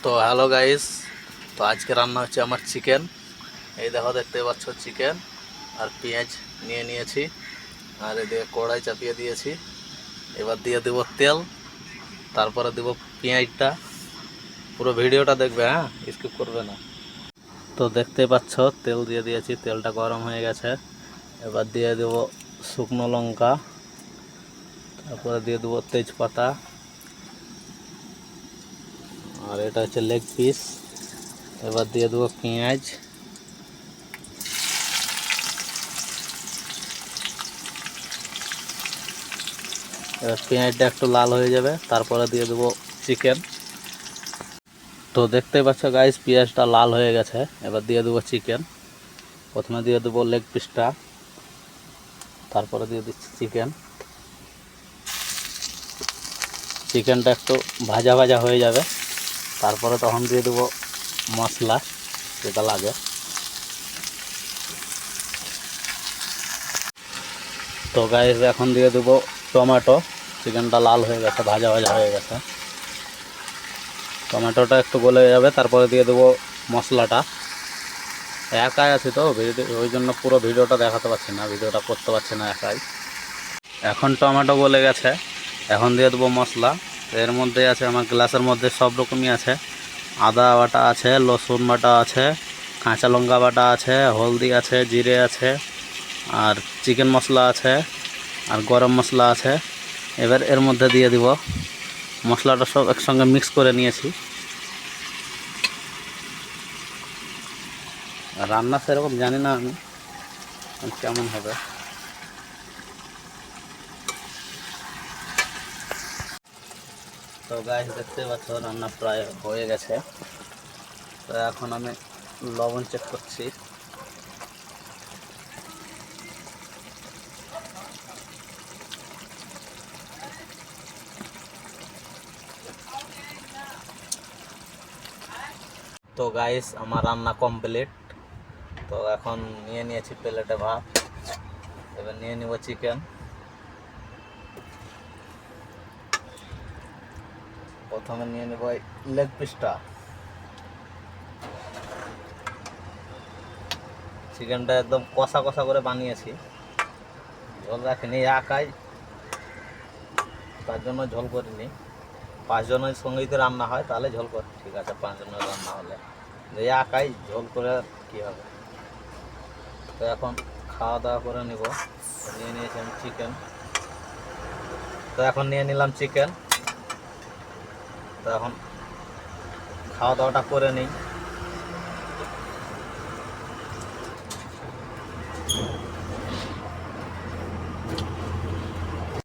তো hello guys, তো আজকে রান্না হচ্ছে আমার চিকেন। এই দেখো, দেখতে পাচ্ছ চিকেন আর পেঁয়াজ নিয়ে নিয়েছি, আর এদিকে কড়াই চাপিয়ে দিয়েছি। এবার দিয়ে দেবো তেল, তারপরে দেবো পেঁয়াজটা। পুরো ভিডিওটা দেখবে, হ্যাঁ, স্কিপ করবে না। তো দেখতে পাচ্ছ তেল দিয়ে দিয়েছি, তেলটা গরম হয়ে গেছে। এবার দিয়ে দেবো শুকনো লঙ্কা, তারপরে দিয়ে দেবো তেজপাতা, আর এটা হচ্ছে লেগ পিস। এবার দিয়ে দেবো পেঁয়াজ, এবার পেঁয়াজটা একটু লাল হয়ে যাবে, তারপরে দিয়ে দেবো চিকেন। তো দেখতে পাচ্ছ গাইস, পেঁয়াজটা লাল হয়ে গেছে। এবার দিয়ে দেবো চিকেন। প্রথমে দিয়ে দেবো লেগ পিসটা, তারপরে দিয়ে দিচ্ছি চিকেন। চিকেনটা একটু ভাজা ভাজা হয়ে যাবে, তারপরে তখন দিয়ে দেবো মশলা যেটা লাগে। তো গাইস এখন দিয়ে দেবো টমেটো। চিকেনটা লাল হয়ে গেছে, ভাজা ভাজা হয়ে গেছে, টমেটোটা একটু গলে যাবে, তারপরে দিয়ে দেবো মশলাটা। একাই আছি তো ওই জন্য পুরো ভিডিওটা দেখাতে পারছি না, ভিডিওটা করতে পারছি না একাই। এখন টমেটো গলে গেছে, এখন দিয়ে দেবো মশলা। এর মধ্যে আছে, আমার গ্লাসের মধ্যে সব রকমই আছে। আদা বাটা আছে, রসুন বাটা আছে, কাঁচা লঙ্কা বাটা আছে, হলদি আছে, জিরে আছে, আর চিকেন মশলা আছে, আর গরম মশলা আছে। এবার এর মধ্যে দিয়ে দিব মশলাটা, সব একসঙ্গে মিক্স করে নিয়েছি। রান্না সেরকম জানি না আমি, কেমন হবে। তো গাইস দেখতে পাচ্ছ রান্না প্রায় হয়ে গেছে। তো এখন আমি লবণ চেক করছি। তো গাইস আমার রান্না কমপ্লিট। তো এখন নিয়ে নিয়েছি প্লেটে ভাত। এবার নিয়ে নিব চিকেন। প্রথমে নিয়ে নেব লেগ পিসটা। চিকেনটা একদম কষা কষা করে বানিয়েছি, ঝোল রাখিনি একাই, তার জন্য ঝোল করিনি। 5 জনের সঙ্গেই তো রান্না হয়, তাহলে ঝোল করি, ঠিক আছে। 5 জনের রান্না হলে একাই ঝোল করে কী হবে। তো এখন খাওয়া দাওয়া করে নিব। নিয়ে নিয়েছি আমি চিকেন। তো এখন নিয়ে নিলাম চিকেন। তো এখন খাওয়া দাওয়াটা করে নিই।